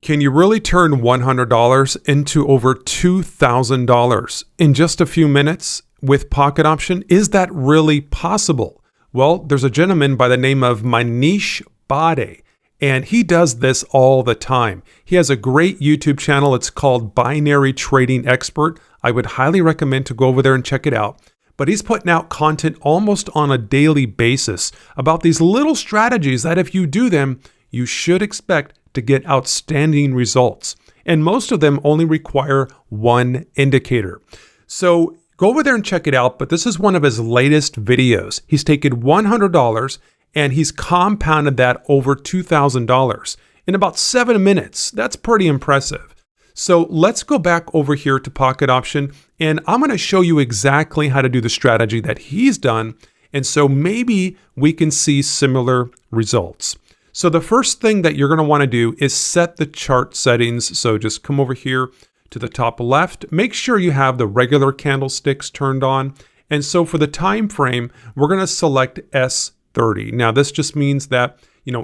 Can you really turn $100 into over $2,000 in just a few minutes with pocket option? Is that really possible? Well, there's a gentleman by the name of Manish Bade, and he does this all the time. He has a great YouTube channel. It's called Binary Trading Expert. I would highly recommend to go over there and check it out. But he's putting out content almost on a daily basis about these little strategies that if you do them, you should expect to get outstanding results. And most of them only require one indicator. So go over there and check it out. But this is one of his latest videos. He's taken $100 and he's compounded that over $2,000 in about 7 minutes. That's pretty impressive. So let's go back over here to pocket option, and I'm going to show you exactly how to do the strategy that he's done. And so maybe we can see similar results. So the first thing that you're going to want to do is set the chart settings. So just come over here to the top left. Make sure you have the regular candlesticks turned on. And so for the time frame, we're going to select S30. Now this just means that,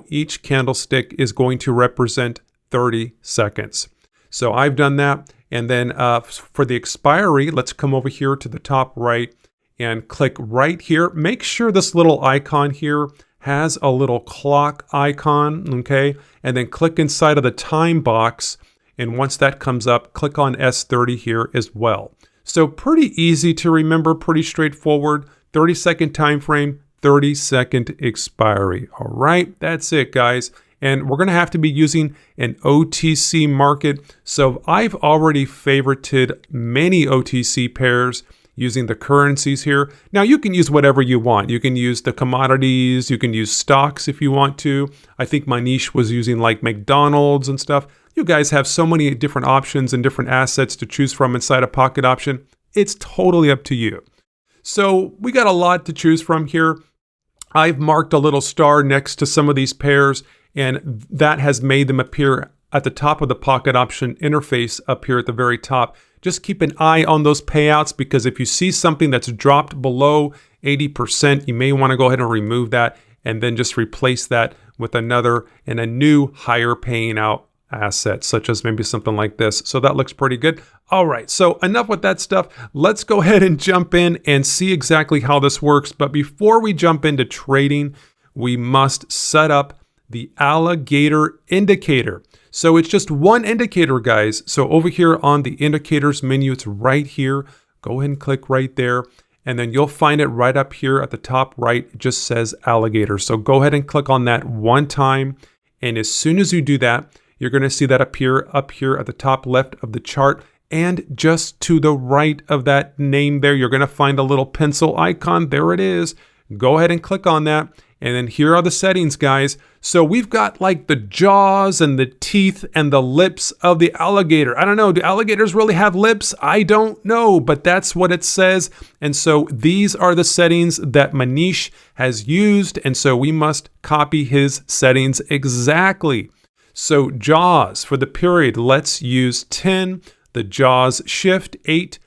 each candlestick is going to represent 30 seconds. So I've done that. And then for the expiry, let's come over here to the top right and click right here. Make sure this little icon here has a little clock icon, okay? And then click inside of the time box. And once that comes up, click on S30 here as well. So pretty easy to remember, pretty straightforward. 30-second time frame, 30-second expiry. All right, that's it, guys. And we're going to have to be using an OTC market. So I've already favorited many OTC pairs using the currencies here. Now you can use whatever you want. You can use the commodities, you can use stocks if you want to. I think Manish was using like McDonald's and stuff. You guys have so many different options and different assets to choose from inside a pocket option. It's totally up to you. So we got a lot to choose from here. I've marked a little star next to some of these pairs, and that has made them appear at the top of the pocket option interface up here at the very top. Just keep an eye on those payouts, because if you see something that's dropped below 80%, you may want to go ahead and remove that and then just replace that with another and a new higher paying out asset, such as maybe something like this. So that looks pretty good. All right, so enough with that stuff. Let's go ahead and jump in and see exactly how this works. But before we jump into trading, we must set up the alligator indicator. So it's just one indicator, guys. So over here on the indicators menu, it's right here. Go ahead and click right there. And then you'll find it right up here at the top right. It just says alligator. So go ahead and click on that one time. And as soon as you do that, you're going to see that appear up here at the top left of the chart. And just to the right of that name there, you're going to find a little pencil icon. There it is. Go ahead and click on that. And then here are the settings, guys. So we've got like the jaws and the teeth and the lips of the alligator. I don't know, do alligators really have lips? I don't know, but that's what it says. And so these are the settings that Manish has used. And so we must copy his settings exactly. So jaws for the period, let's use 10. The jaws shift 8,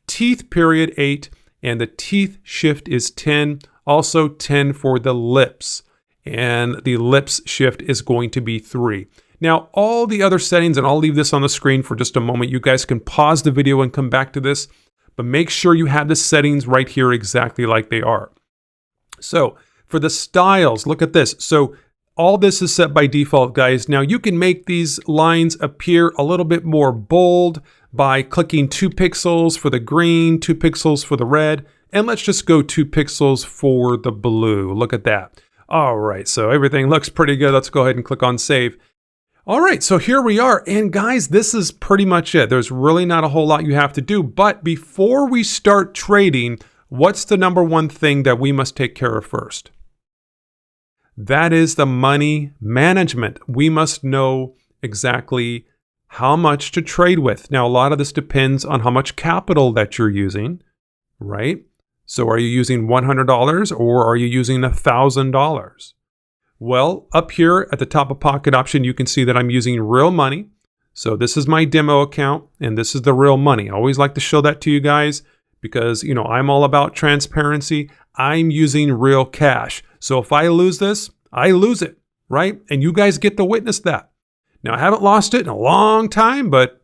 teeth period 8, and the teeth shift is 10. Also 10 for the lips, and the lips shift is going to be 3. Now, all the other settings, and I'll leave this on the screen for just a moment. You guys can pause the video and come back to this, but make sure you have the settings right here exactly like they are. So for the styles, look at this. So all this is set by default, guys. Now you can make these lines appear a little bit more bold by clicking 2 pixels for the green, 2 pixels for the red. And let's just go 2 pixels for the blue. Look at that. All right, so everything looks pretty good. Let's go ahead and click on save. All right, so here we are. And guys, this is pretty much it. There's really not a whole lot you have to do. But before we start trading, what's the number one thing that we must take care of first? That is the money management. We must know exactly how much to trade with. Now, a lot of this depends on how much capital that you're using, right? So are you using $100 or are you using $1,000? Well, up here at the top of Pocket Option, you can see that I'm using real money. So this is my demo account and this is the real money. I always like to show that to you guys because, I'm all about transparency. I'm using real cash. So if I lose this, I lose it, right? And you guys get to witness that. Now, I haven't lost it in a long time, but,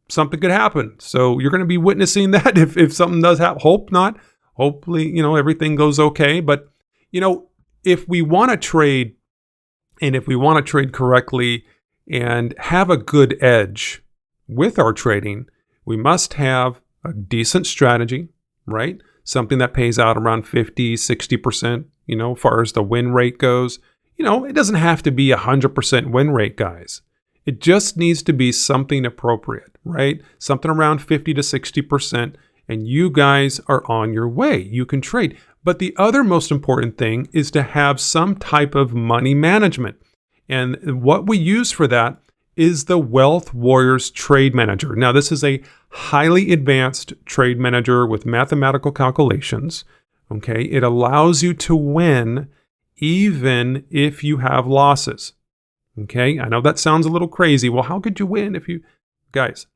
something could happen. So you're going to be witnessing that if something does happen. Hope not. Hopefully, everything goes okay. But, if we want to trade, and if we want to trade correctly and have a good edge with our trading, we must have a decent strategy, right? Something that pays out around 50, 60%, as far as the win rate goes. It doesn't have to be 100% win rate, guys. It just needs to be something appropriate, right? Something around 50 to 60%, and you guys are on your way. You can trade. But the other most important thing is to have some type of money management. And what we use for that is the Wealth Warriors Trade Manager. Now, this is a highly advanced trade manager with mathematical calculations. Okay, it allows you to win even if you have losses. Okay, I know that sounds a little crazy. Well, how could you win if you... Guys,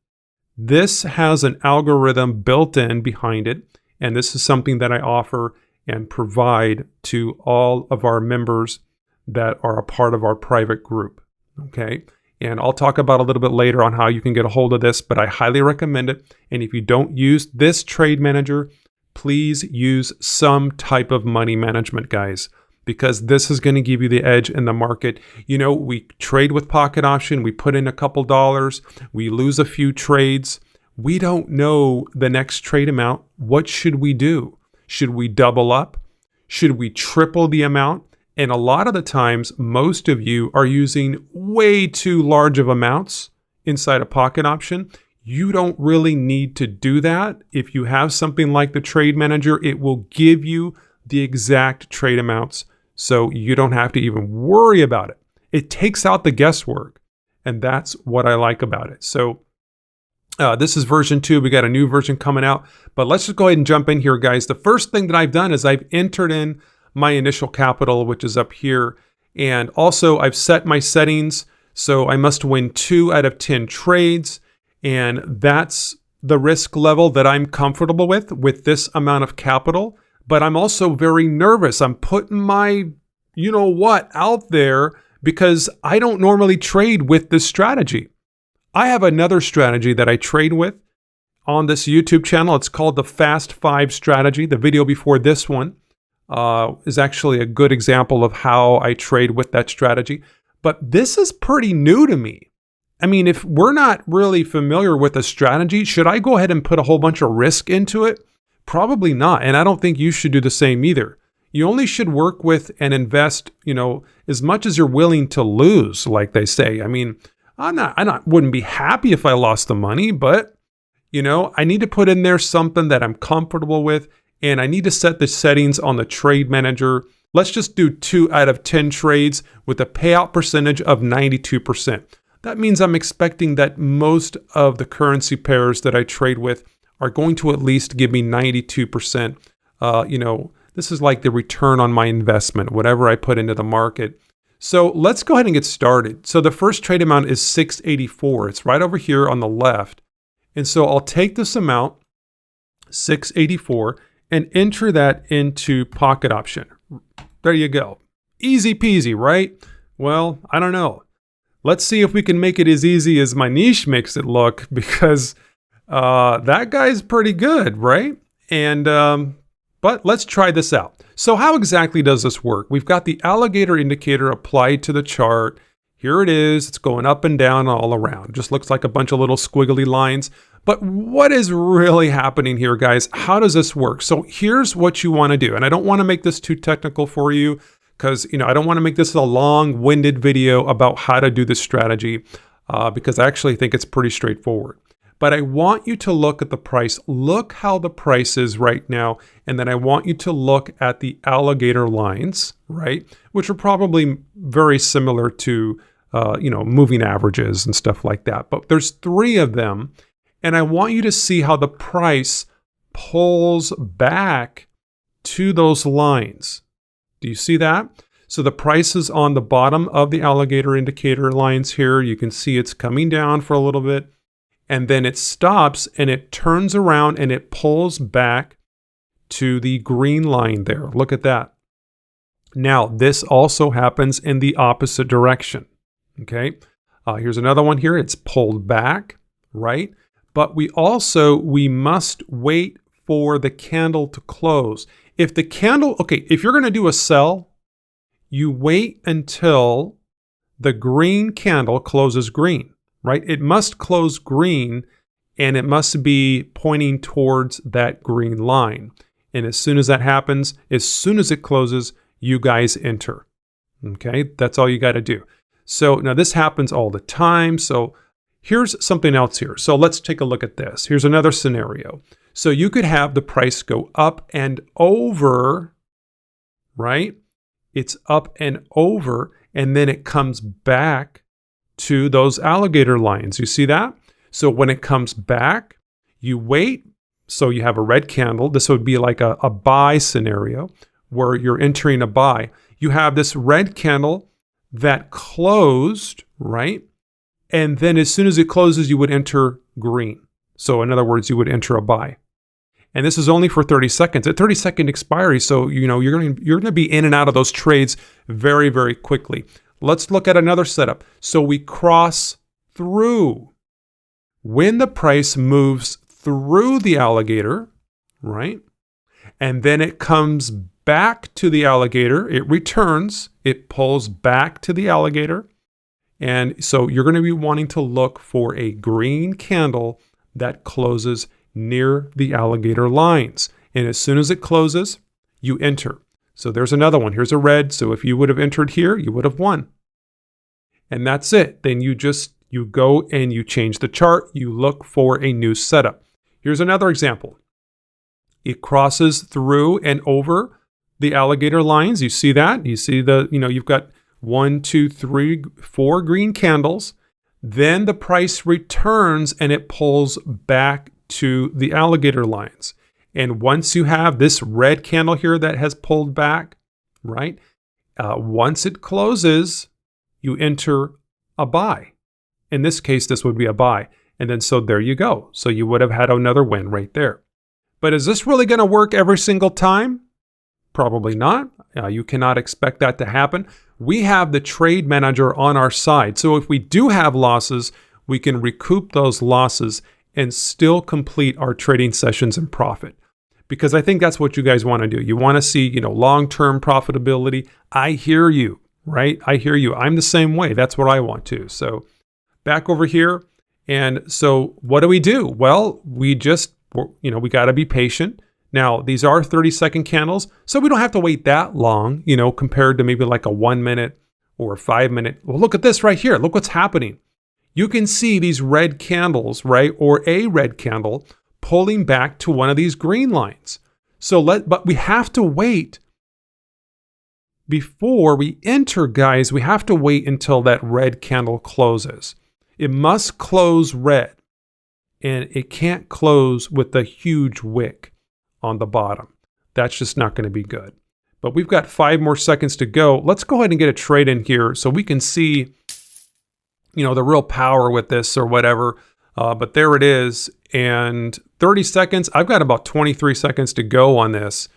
this has an algorithm built in behind it, and this is something that I offer and provide to all of our members that are a part of our private group. Okay, and I'll talk about a little bit later on how you can get a hold of this, but I highly recommend it. And if you don't use this trade manager, please use some type of money management, guys, because this is going to give you the edge in the market. We trade with pocket option. We put in a couple dollars. We lose a few trades. We don't know the next trade amount. What should we do? Should we double up? Should we triple the amount? And a lot of the times, most of you are using way too large of amounts inside a pocket option. You don't really need to do that. If you have something like the trade manager, it will give you the exact trade amounts, so you don't have to even worry about it. It takes out the guesswork, and that's what I like about it. So this is version 2. We got a new version coming out, but let's just go ahead and jump in here, guys. The first thing that I've done is I've entered in my initial capital, which is up here. And also I've set my settings. So I must win 2 out of 10 trades. And that's the risk level that I'm comfortable with this amount of capital. But I'm also very nervous. I'm putting my, out there because I don't normally trade with this strategy. I have another strategy that I trade with on this YouTube channel. It's called the Fast 5 strategy. The video before this one is actually a good example of how I trade with that strategy. But this is pretty new to me. I mean, if we're not really familiar with a strategy, should I go ahead and put a whole bunch of risk into it? Probably not. And I don't think you should do the same either. You only should work with and invest, as much as you're willing to lose, like they say. I mean, wouldn't be happy if I lost the money, but, I need to put in there something that I'm comfortable with. And I need to set the settings on the trade manager. Let's just do 2 out of 10 trades with a payout percentage of 92%. That means I'm expecting that most of the currency pairs that I trade with are going to at least give me 92%. This is like the return on my investment, whatever I put into the market. So let's go ahead and get started. So the first trade amount is 684. It's right over here on the left. And so I'll take this amount, 684, and enter that into pocket option. There you go. Easy peasy, right? Well, I don't know. Let's see if we can make it as easy as my niche makes it look, because that guy's pretty good, right? And but let's try this out. So how exactly does this work? We've got the alligator indicator applied to the chart. Here it is. It's going up and down all around. Just looks like a bunch of little squiggly lines. But what is really happening here, guys? How does this work? So here's what you want to do. And I don't want to make this too technical for you because, I don't want to make this a long-winded video about how to do this strategy because I actually think it's pretty straightforward. But I want you to look at the price. Look how the price is right now. And then I want you to look at the alligator lines, right? Which are probably very similar to, moving averages and stuff like that. But there's 3 of them. And I want you to see how the price pulls back to those lines. Do you see that? So the price is on the bottom of the alligator indicator lines here. You can see it's coming down for a little bit. And then it stops and it turns around and it pulls back to the green line there. Look at that. Now, this also happens in the opposite direction. Okay. Here's another one here. It's pulled back, right? But we must wait for the candle to close. If you're going to do a sell, you wait until the green candle closes green, right? It must close green and it must be pointing towards that green line. And as soon as that happens, as soon as it closes, you guys enter. Okay, that's all you got to do. So now this happens all the time. So here's something else here. So let's take a look at this. Here's another scenario. So you could have the price go up and over, right? It's up and over, and then it comes back to those alligator lines. You see that? So when it comes back, you wait. So you have a red candle. This would be like a buy scenario where you're entering a buy. You have this red candle that closed, right? And then as soon as it closes, you would enter green. So in other words, you would enter a buy. And this is only for 30 seconds. At 30-second expiry, so you're going to be in and out of those trades very, very quickly. Let's look at another setup. So we cross through. When the price moves through the alligator, right? And then it comes back to the alligator. It returns. It pulls back to the alligator. And so you're going to be wanting to look for a green candle that closes near the alligator lines. And as soon as it closes, you enter. So there's another one. Here's a red. So if you would have entered here, you would have won. And that's it. Then you go and you change the chart. You look for a new setup. Here's another example. It crosses through and over the alligator lines. You see that? You see you've got 1, 2, 3, 4 green candles. Then the price returns and it pulls back to the alligator lines. And once you have this red candle here that has pulled back, right? Once it closes, you enter a buy. In this case, this would be a buy. And then so there you go. So you would have had another win right there. But is this really going to work every single time? Probably not. You cannot expect that to happen. We have the trade manager on our side. So if we do have losses, we can recoup those losses and still complete our trading sessions in profit. Because I think that's what you guys want to do. You want to see, long-term profitability. I hear you, right? I hear you. I'm the same way. That's what I want to. So back over here. And so what do? Well, we got to be patient. Now, these are 30-second candles, so we don't have to wait that long, compared to maybe like a 1 minute or a 5 minute. Well, look at this right here. Look what's happening. You can see these red candles, right? Or a red candle pulling back to one of these green lines. But we have to wait before we enter, guys. We have to wait until that red candle closes. It must close red, and it can't close with a huge wick on the bottom. That's just not going to be good. But we've got 5 more seconds to go. Let's go ahead and get a trade in here so we can see, the real power with this or whatever. But there it is. And 30 seconds, I've got about 23 seconds to go on this.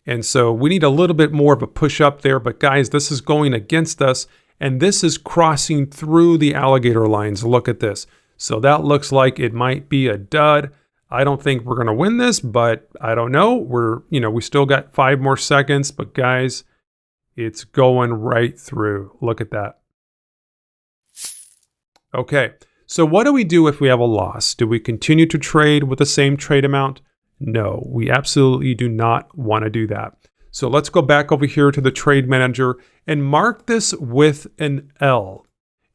And so we need a little bit more of a push up there. But guys, this is going against us. And this is crossing through the alligator lines. Look at this. So that looks like it might be a dud. I don't think we're going to win this, but I don't know. We still got 5 more seconds, but guys, it's going right through. Look at that. Okay. So what do we do if we have a loss? Do we continue to trade with the same trade amount? No, we absolutely do not want to do that. So let's go back over here to the trade manager and mark this with an L.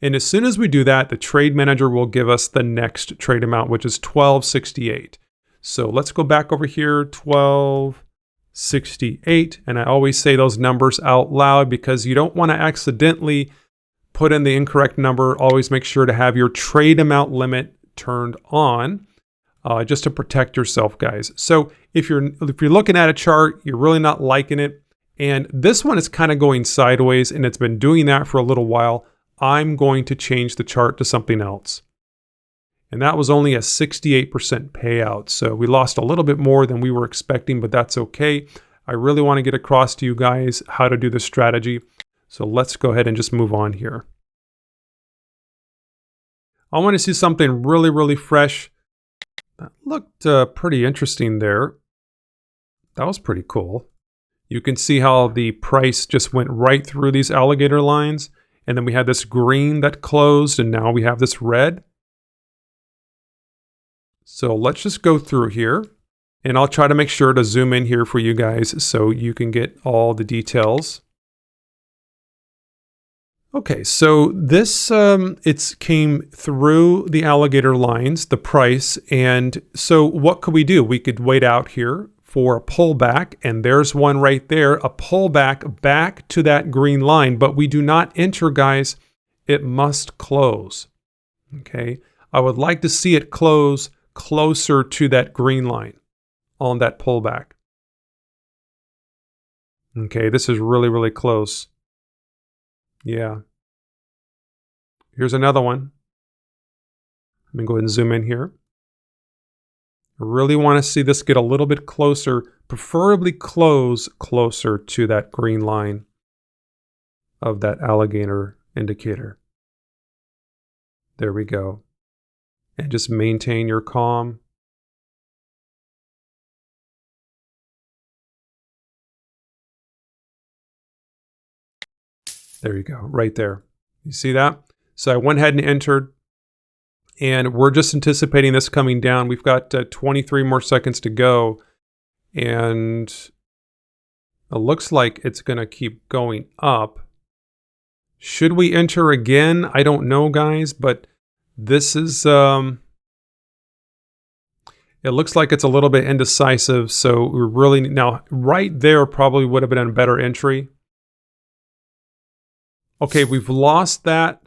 And as soon as we do that, the trade manager will give us the next trade amount, which is 1268. So let's go back over here, 1268. And I always say those numbers out loud because you don't want to accidentally put in the incorrect number. Always make sure to have your trade amount limit turned on just to protect yourself, guys. So if you're looking at a chart, you're really not liking it, and this one is kind of going sideways and it's been doing that for a little while, I'm going to change the chart to something else. And that was only a 68% payout. So we lost a little bit more than we were expecting, but that's okay. I really want to get across to you guys how to do this strategy. So let's go ahead and just move on here. I want to see something really, really fresh. That looked pretty interesting there. That was pretty cool. You can see how the price just went right through these alligator lines. And then we had this green that closed, and now we have this red. So let's just go through here. And I'll try to make sure to zoom in here for you guys so you can get all the details. Okay, so this it came through the alligator lines, the price, and so what could we do? We could wait out here for a pullback, and there's one right there, a pullback back to that green line, but we do not enter, guys. It must close. Okay, I would like to see it close closer to that green line on that pullback. Okay, this is really, really close. Yeah. Here's another one. Let me go ahead and zoom in here. I really want to see this get a little bit closer, preferably close closer to that green line of that alligator indicator. There we go. And just maintain your calm. There you go, right there. You see that? So I went ahead and entered, and we're just anticipating this coming down. We've got 23 more seconds to go, and it looks like it's going to keep going up. Should we enter again? I don't know, guys, but this is, it looks like it's a little bit indecisive, so we're really, now right there probably would have been a better entry. Okay, we've lost that.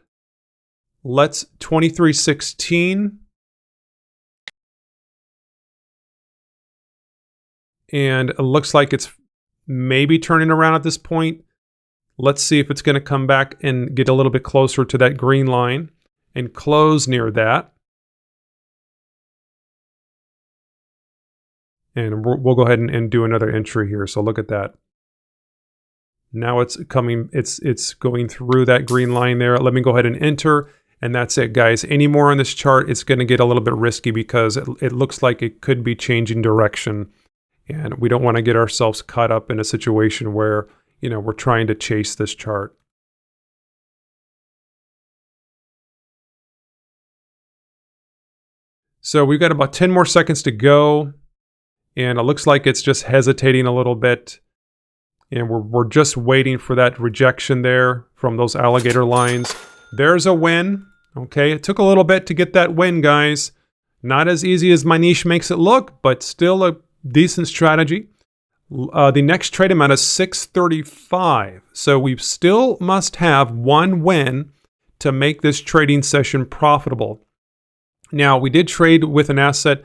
Let's 23.16. And it looks like it's maybe turning around at this point. Let's see if it's going to come back and get a little bit closer to that green line and close near that. And we'll go ahead and do another entry here. So look at that. Now it's coming, it's going through that green line there. Let me go ahead and enter, and that's it, guys. Any more on this chart, it's going to get a little bit risky because it looks like it could be changing direction, and we don't want to get ourselves caught up in a situation where, you know, we're trying to chase this chart. So we've got about 10 more seconds to go, and it looks like it's just hesitating a little bit. And we're just waiting for that rejection there from those alligator lines. There's a win. Okay, it took a little bit to get that win, guys. Not as easy as Manish makes it look, but still a decent strategy. The next trade amount is 635. So we still must have one win to make this trading session profitable. Now, we did trade with an asset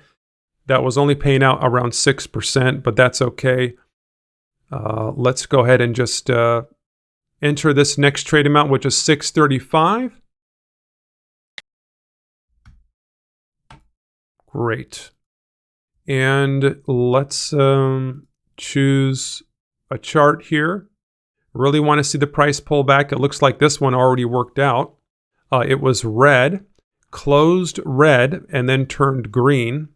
that was only paying out around 6%, but that's okay. Let's go ahead and just enter this next trade amount, which is 635. Great. And let's choose a chart here. Really want to see the price pull back. It looks like this one already worked out. It was red, closed red, and then turned green.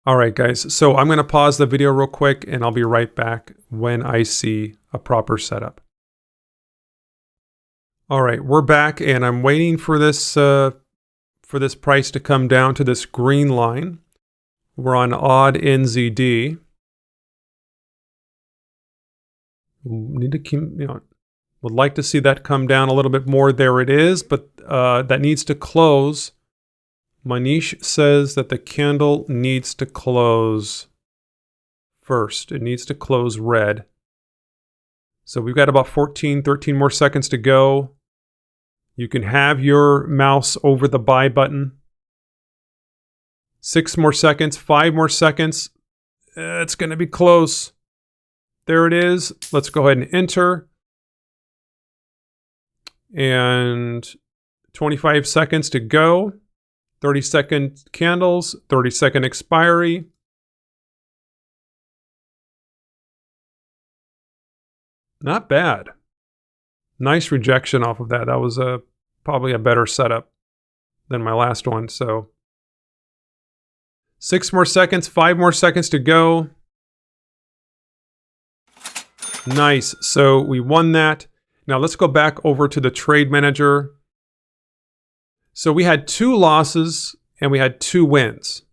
All right, guys, so I'm going to pause the video real quick, and I'll be right back when I see a proper setup. All right, we're back, and I'm waiting for this price to come down to this green line. We're on odd NZD. Need to keep, would like to see that come down a little bit more. There it is, but that needs to close. Manish says that the candle needs to close first. It needs to close red. So we've got about 13 more seconds to go. You can have your mouse over the buy button. 6 more seconds, 5 more seconds. It's going to be close. There it is. Let's go ahead and enter. And 25 seconds to go. 30-second candles, 30-second expiry. Not bad. Nice rejection off of that. That was probably a better setup. than my last one. So 6 more seconds, 5 more seconds to go. Nice. So we won that. Now let's go back over to the trade manager. So we had 2 losses and we had 2 wins.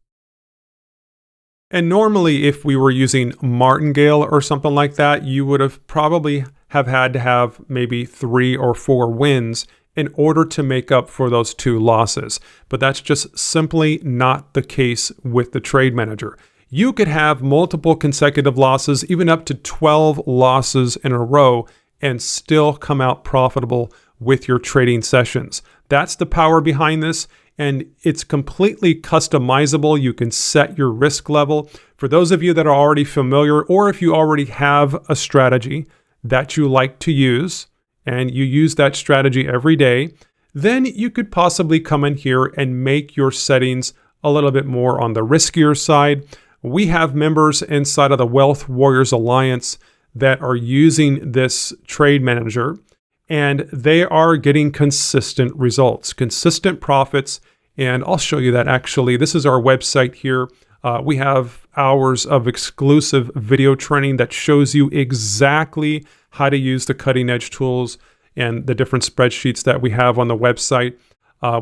And normally if we were using martingale or something like that, you would have probably have had to have maybe 3 or 4 wins in order to make up for those 2 losses. But that's just simply not the case with the trade manager. You could have multiple consecutive losses, even up to 12 losses in a row, and still come out profitable with your trading sessions. That's the power behind this, and it's completely customizable. You can set your risk level. For those of you that are already familiar, or if you already have a strategy that you like to use, and you use that strategy every day, then you could possibly come in here and make your settings a little bit more on the riskier side. We have members inside of the Wealth Warriors Alliance that are using this trade manager, and they are getting consistent results, consistent profits. And I'll show you that actually. This is our website here. We have hours of exclusive video training that shows you exactly how to use the cutting edge tools and the different spreadsheets that we have on the website.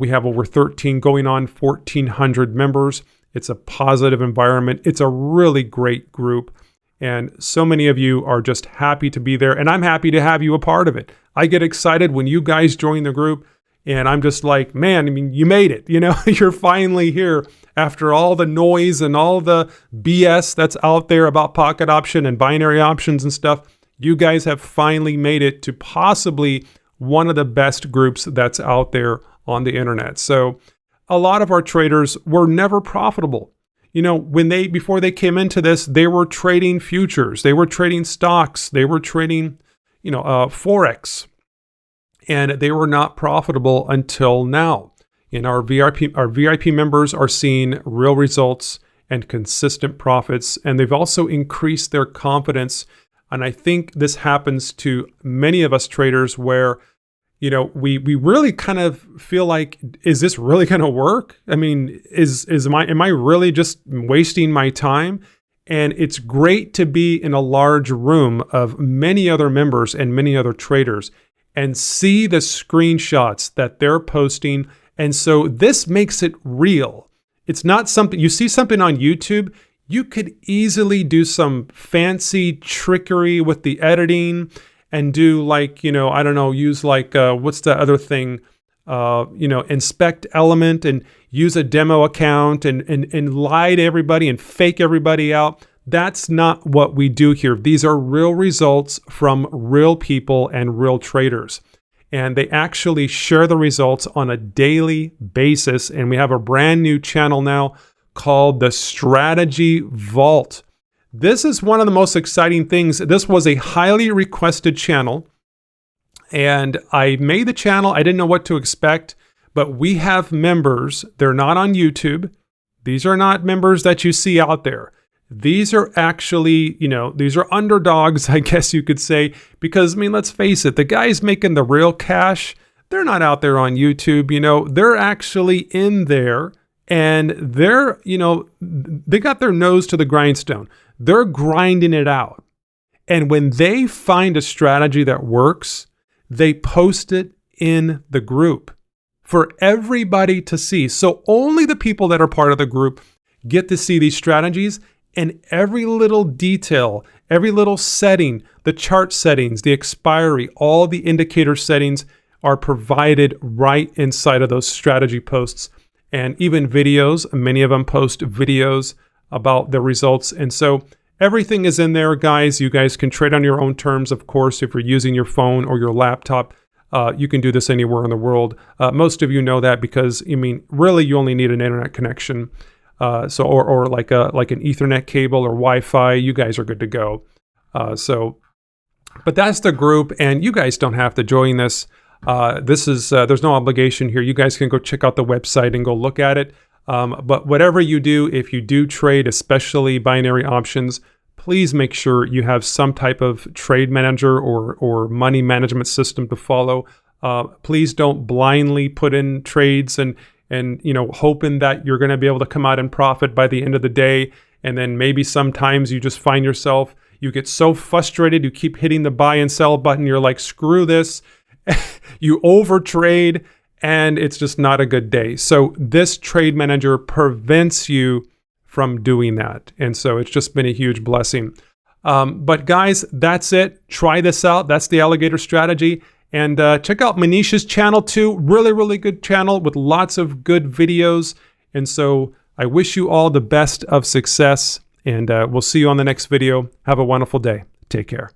We have over 1,400 members. It's a positive environment. It's a really great group. And so many of you are just happy to be there. And I'm happy to have you a part of it. I get excited when you guys join the group. And I'm just like, man, I mean, you made it. You know, you're finally here after all the noise and all the BS that's out there about pocket option and binary options and stuff. You guys have finally made it to possibly one of the best groups that's out there on the internet. So a lot of our traders were never profitable. You know, before they came into this, they were trading futures, they were trading stocks, they were trading, Forex, and they were not profitable until now. And our VIP members are seeing real results and consistent profits, and they've also increased their confidence. And I think this happens to many of us traders where, we really kind of feel like, is this really going to work? I mean, am I really just wasting my time? And it's great to be in a large room of many other members and many other traders and see the screenshots that they're posting. And so this makes it real. It's not something, you see something on YouTube, you could easily do some fancy trickery with the editing and do use what's the other thing? Inspect element and use a demo account and lie to everybody and fake everybody out. That's not what we do here. These are real results from real people and real traders. And they actually share the results on a daily basis. And we have a brand new channel now called the Strategy Vault. This is one of the most exciting things. This was a highly requested channel. And I made the channel. I didn't know what to expect. But we have members. They're not on YouTube. These are not members that you see out there. These are actually, these are underdogs, I guess you could say, because, let's face it, the guys making the real cash, they're not out there on YouTube, they're actually in there and they're, they got their nose to the grindstone. They're grinding it out. And when they find a strategy that works, they post it in the group for everybody to see. So only the people that are part of the group get to see these strategies. And every little detail, every little setting, the chart settings, the expiry, all the indicator settings are provided right inside of those strategy posts. And even videos, many of them post videos about the results. And so everything is in there, guys. You guys can trade on your own terms, of course. If you're using your phone or your laptop, you can do this anywhere in the world. Most of you know that because, really you only need an internet connection. Or like an Ethernet cable or Wi-Fi, you guys are good to go. But that's the group, and you guys don't have to join this. There's no obligation here. You guys can go check out the website and go look at it. But whatever you do, if you do trade, especially binary options, please make sure you have some type of trade manager or money management system to follow. Please don't blindly put in trades and and hoping that you're going to be able to come out in profit by the end of the day. And then maybe sometimes you just find yourself, you get so frustrated, you keep hitting the buy and sell button, you're like, screw this. You overtrade, and it's just not a good day. So this Trade Manager prevents you from doing that. And so it's just been a huge blessing. But guys, that's it. Try this out. That's the alligator strategy. And check out Manisha's channel too. Really, really good channel with lots of good videos. And so I wish you all the best of success, and we'll see you on the next video. Have a wonderful day. Take care.